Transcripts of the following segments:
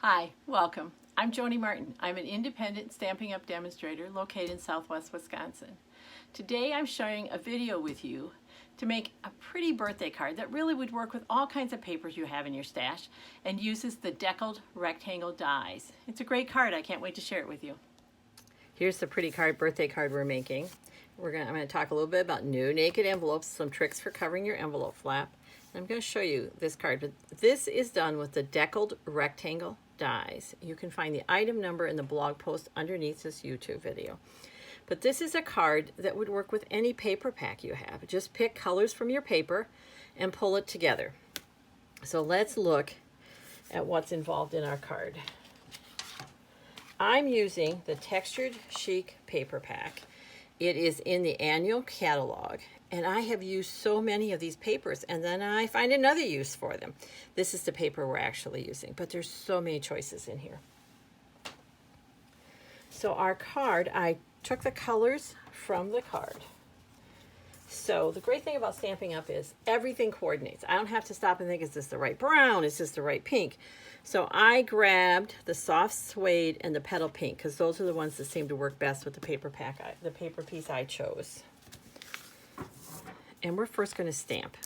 Hi, welcome. I'm Joni Martin. I'm an independent Stampin' Up! Demonstrator located in Southwest Wisconsin. Today I'm sharing a video with you to make a pretty birthday card that really would work with all kinds of papers you have in your stash and uses the deckled rectangle dies. It's a great card. I can't wait to share it with you. Here's the pretty birthday card we're making. I'm going to talk a little bit about new naked envelopes, some tricks for covering your envelope flap. I'm going to show you this card, but this is done with the deckled rectangle dies. You can find the item number in the blog post underneath this YouTube video. But this is a card that would work with any paper pack you have. Just pick colors from your paper and pull it together. So let's look at what's involved in our card. I'm using the Textured Chic paper pack. It is in the annual catalog, and I have used so many of these papers, and then I find another use for them. This is the paper we're actually using, but there's so many choices in here. So our card, I took the colors from the card. So the great thing about Stampin' Up! Is everything coordinates. I don't have to stop and think, is this the right brown? Is this the right pink? So I grabbed the soft suede and the petal pink because those are the ones that seem to work best with the paper pack, the paper piece I chose. And we're first going to stamp.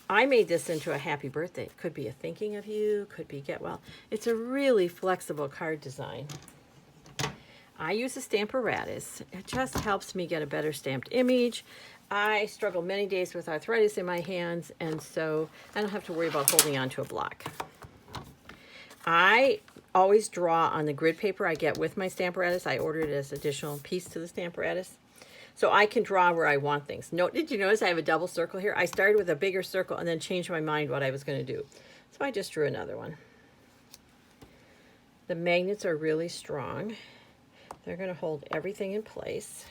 I made this into a happy birthday. It could be a thinking of you, could be get well. It's a really flexible card design. I use a Stamparatus. It just helps me get a better stamped image. I struggle many days with arthritis in my hands, and so I don't have to worry about holding on to a block. I always draw on the grid paper I get with my Stamparatus. I ordered it as an additional piece to the Stamparatus. So I can draw where I want things. Did you notice I have a double circle here? I started with a bigger circle and then changed my mind what I was going to do. So I just drew another one. The magnets are really strong. They're going to hold everything in place.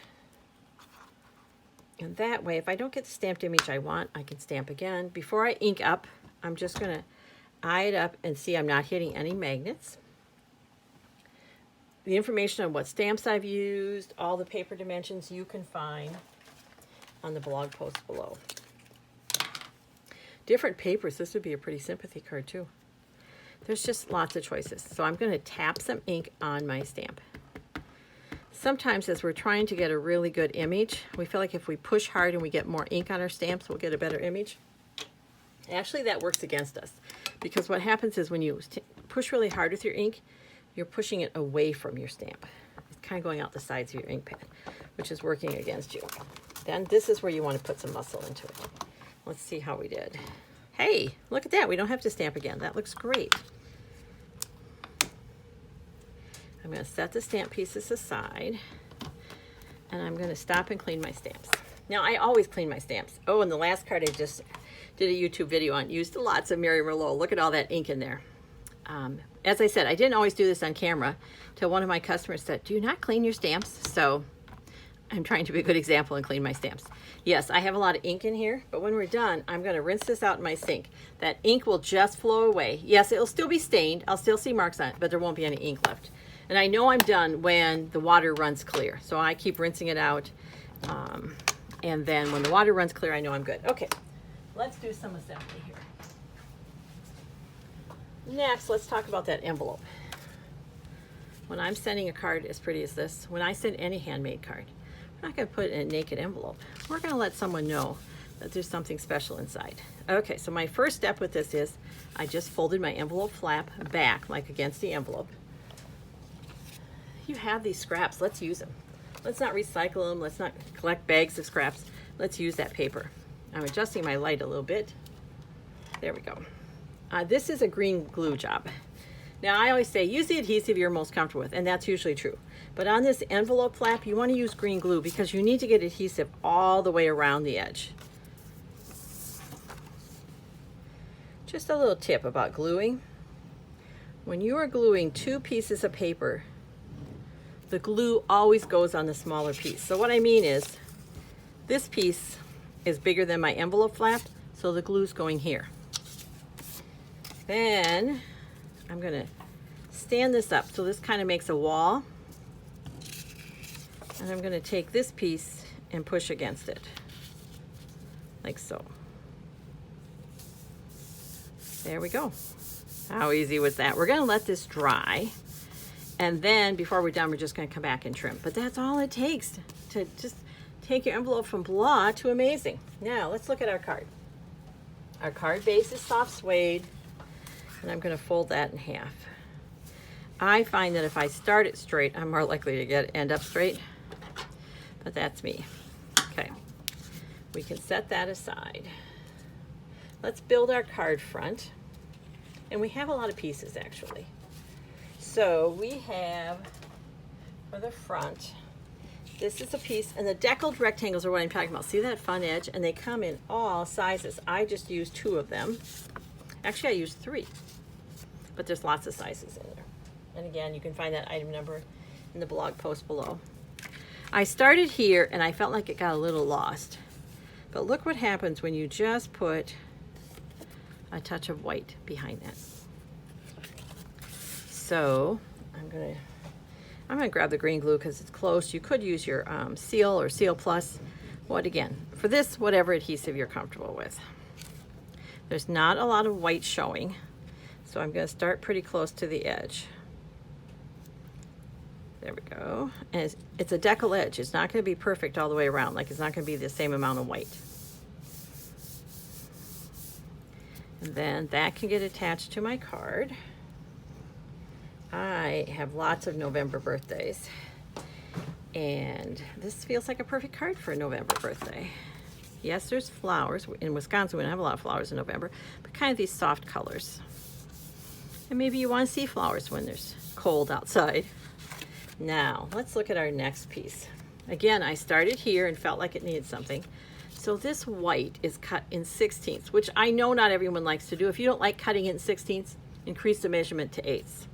And that way, if I don't get the stamped image I want, I can stamp again. Before I ink up, I'm just going to eye it up and see I'm not hitting any magnets. The information on what stamps I've used, all the paper dimensions you can find on the blog post below. Different papers, this would be a pretty sympathy card too. There's just lots of choices. So I'm going to tap some ink on my stamp. Sometimes as we're trying to get a really good image, we feel like if we push hard and we get more ink on our stamps, we'll get a better image. Actually, that works against us because what happens is when you push really hard with your ink, you're pushing it away from your stamp. It's kind of going out the sides of your ink pad, which is working against you. Then this is where you want to put some muscle into it. Let's see how we did. Hey, look at that. We don't have to stamp again. That looks great. I'm going to set the stamp pieces aside, and I'm going to stop and clean my stamps. Now, I always clean my stamps. Oh, and the last card I just did a YouTube video on used lots of Mary Merlot. Look at all that ink in there. As I said, I didn't always do this on camera till one of my customers said, do you not clean your stamps? So I'm trying to be a good example and clean my stamps. Yes, I have a lot of ink in here, but when we're done, I'm going to rinse this out in my sink. That ink will just flow away. Yes, it'll still be stained. I'll still see marks on it, but there won't be any ink left. And I know I'm done when the water runs clear. So I keep rinsing it out. And then when the water runs clear, I know I'm good. Okay, let's do some assembly here. Next, let's talk about that envelope. When I'm sending a card as pretty as this, when I send any handmade card, we're not going to put it in a naked envelope. We're going to let someone know that there's something special inside. Okay, so my first step with this is I just folded my envelope flap back, like against the envelope. You have these scraps, let's use them. Let's not recycle them, let's not collect bags of scraps. Let's use that paper. I'm adjusting my light a little bit. There we go. This is a green glue job. Now I always say use the adhesive you're most comfortable with, and that's usually true. But on this envelope flap, you want to use green glue because you need to get adhesive all the way around the edge. Just a little tip about gluing. When you are gluing two pieces of paper, the glue always goes on the smaller piece. So what I mean is, this piece is bigger than my envelope flap, so the glue's going here. Then I'm going to stand this up so this kind of makes a wall. And I'm going to take this piece and push against it, like so. There we go. How easy was that? We're gonna let this dry. And then before we're done, we're just gonna come back and trim. But that's all it takes to just take your envelope from blah to amazing. Now let's look at our card. Our card base is soft suede, and I'm gonna fold that in half. I find that if I start it straight, I'm more likely to end up straight, but that's me. Okay, we can set that aside. Let's build our card front, and we have a lot of pieces actually. So we have, for the front, this is a piece, and the deckled rectangles are what I'm talking about. See that fun edge? And they come in all sizes. I just used 2 of them. Actually, I used 3, but there's lots of sizes in there. And again, you can find that item number in the blog post below. I started here and I felt like it got a little lost. But look what happens when you just put a touch of white behind that. So I'm gonna grab the green glue because it's close. You could use your Seal or Seal Plus. For this, whatever adhesive you're comfortable with. There's not a lot of white showing, so I'm gonna start pretty close to the edge. There we go. And it's a decal edge. It's not going to be perfect all the way around. Like, it's not going to be the same amount of white. And then that can get attached to my card. I have lots of November birthdays. And this feels like a perfect card for a November birthday. Yes, there's flowers. In Wisconsin, we don't have a lot of flowers in November, but kind of these soft colors. And maybe you want to see flowers when there's cold outside. Now, let's look at our next piece. Again, I started here and felt like it needed something. So this white is cut in 16ths, which I know not everyone likes to do. If you don't like cutting it in 16ths, increase the measurement to 1/8.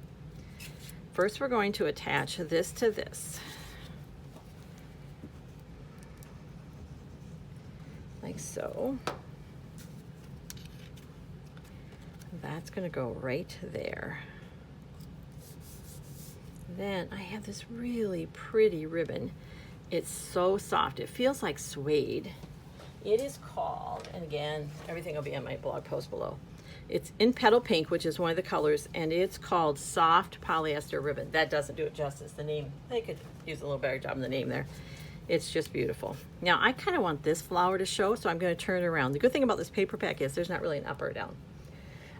First, we're going to attach this to this. Like so. That's going to go right there. Then I have this really pretty ribbon. It's so soft. It feels like suede. It is called, and again, everything will be on my blog post below. It's in Petal Pink, which is one of the colors, and it's called Soft Polyester Ribbon. That doesn't do it justice. The name, they could use a little better job in the name there. It's just beautiful. Now, I kind of want this flower to show, so I'm going to turn it around. The good thing about this paper pack is there's not really an up or down.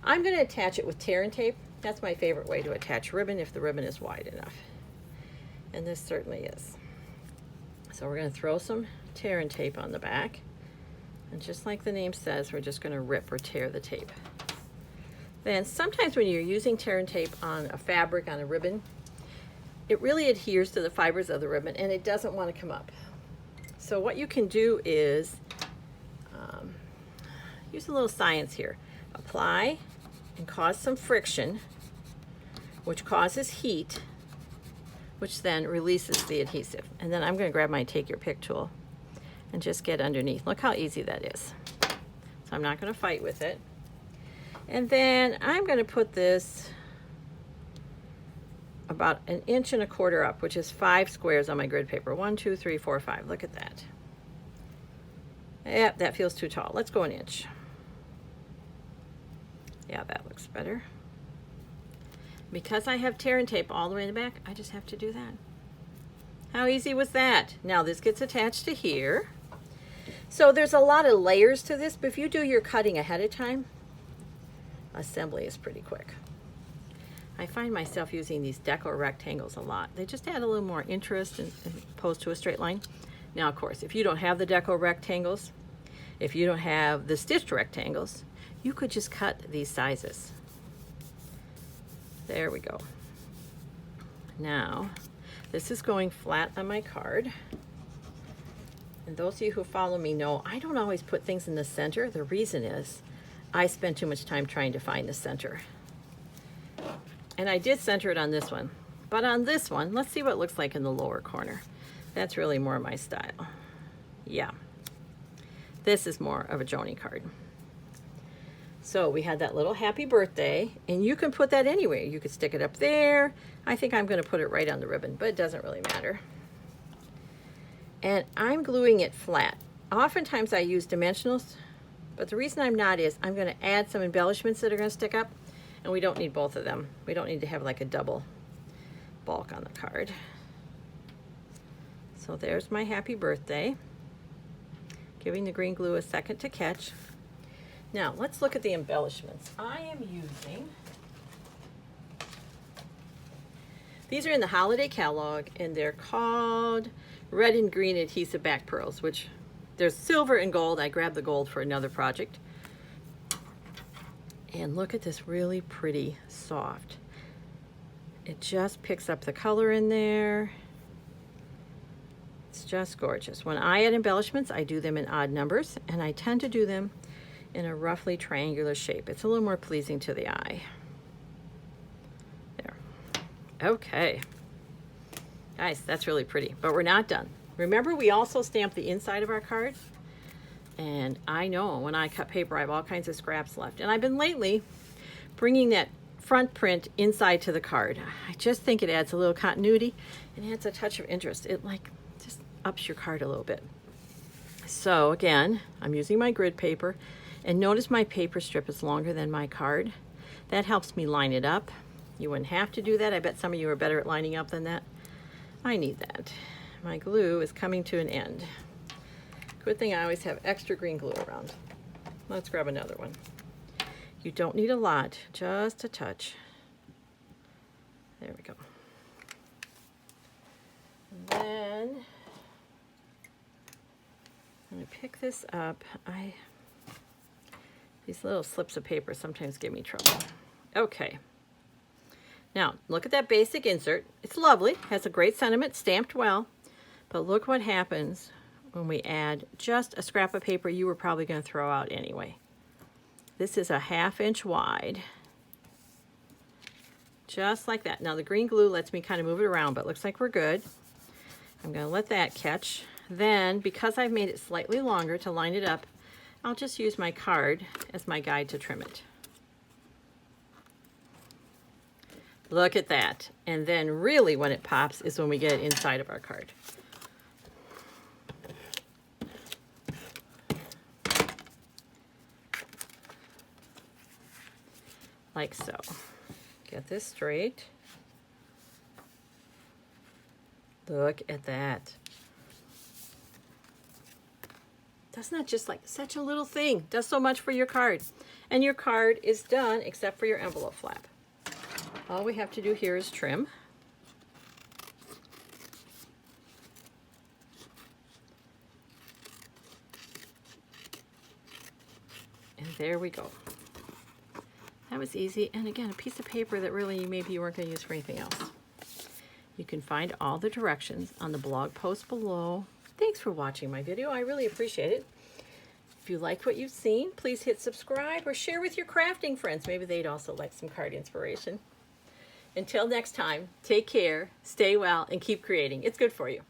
I'm going to attach it with tear and tape. That's my favorite way to attach ribbon if the ribbon is wide enough. And this certainly is. So we're going to throw some tear and tape on the back. And just like the name says, we're just going to rip or tear the tape. Then sometimes when you're using tear and tape on a fabric, on a ribbon, it really adheres to the fibers of the ribbon and it doesn't want to come up. So what you can do is use a little science here. Apply and cause some friction, which causes heat, which then releases the adhesive. And then I'm going to grab my Take Your Pick tool and just get underneath. Look how easy that is. So I'm not going to fight with it. And then I'm going to put this about 1.25 inches up, which is 5 squares on my grid paper. 1, 2, 3, 4, 5. Look at that. Yep, that feels too tall. Let's go 1 inch. Yeah, that looks better. Because I have tear and tape all the way in the back, I just have to do that. How easy was that? Now this gets attached to here. So there's a lot of layers to this, but if you do your cutting ahead of time, assembly is pretty quick. I find myself using these deco rectangles a lot. They just add a little more interest as opposed to a straight line. Now, of course, if you don't have the deco rectangles, if you don't have the stitched rectangles, you could just cut these sizes. There we go. Now, this is going flat on my card. And those of you who follow me know I don't always put things in the center. The reason is I spend too much time trying to find the center. And I did center it on this one. But on this one, let's see what it looks like in the lower corner. That's really more my style. Yeah. This is more of a Joni card. So we had that little happy birthday, and you can put that anywhere. You could stick it up there. I think I'm going to put it right on the ribbon, but it doesn't really matter. And I'm gluing it flat. Oftentimes I use dimensionals, but the reason I'm not is I'm going to add some embellishments that are going to stick up, And we don't need both of them. We don't need to have like a double bulk on the card. So there's my happy birthday. Giving the green glue a second to catch. Now let's look at the embellishments. I am using, these are in the holiday catalog, and they're called red and green adhesive back pearls, which there's silver and gold. I grabbed the gold for another project. And look at this really pretty soft. It just picks up the color in there. It's just gorgeous. When I add embellishments, I do them in odd numbers, and I tend to do them in a roughly triangular shape. It's a little more pleasing to the eye. There. Okay. Guys, that's really pretty, but we're not done. Remember, we also stamp the inside of our card, and I know when I cut paper, I have all kinds of scraps left, and I've been lately bringing that front print inside to the card. I just think it adds a little continuity and adds a touch of interest. It like just ups your card a little bit. So again, I'm using my grid paper, and notice my paper strip is longer than my card. That helps me line it up. You wouldn't have to do that. I bet some of you are better at lining up than that. I need that. My glue is coming to an end. Good thing I always have extra green glue around. Let's grab another one. You don't need a lot, just a touch. There we go. And then I'm going to pick this up. These little slips of paper sometimes give me trouble. Okay. Now, look at that basic insert. It's lovely, has a great sentiment, stamped well, but look what happens when we add just a scrap of paper you were probably going to throw out anyway. This is a 1/2 inch wide, just like that. Now the green glue lets me kind of move it around, but looks like we're good. I'm going to let that catch. Then, because I've made it slightly longer to line it up, I'll just use my card as my guide to trim it. Look at that. And then really when it pops is when we get it inside of our card. Like so. Get this straight. Look at that. Doesn't that just like such a little thing? Does so much for your card. And your card is done except for your envelope flap. All we have to do here is trim. And there we go. That was easy. And again, a piece of paper that really maybe you weren't going to use for anything else. You can find all the directions on the blog post below. Thanks for watching my video. I really appreciate it. If you liked what you've seen, please hit subscribe or share with your crafting friends. Maybe they'd also like some card inspiration. Until next time, take care, stay well, and keep creating. It's good for you.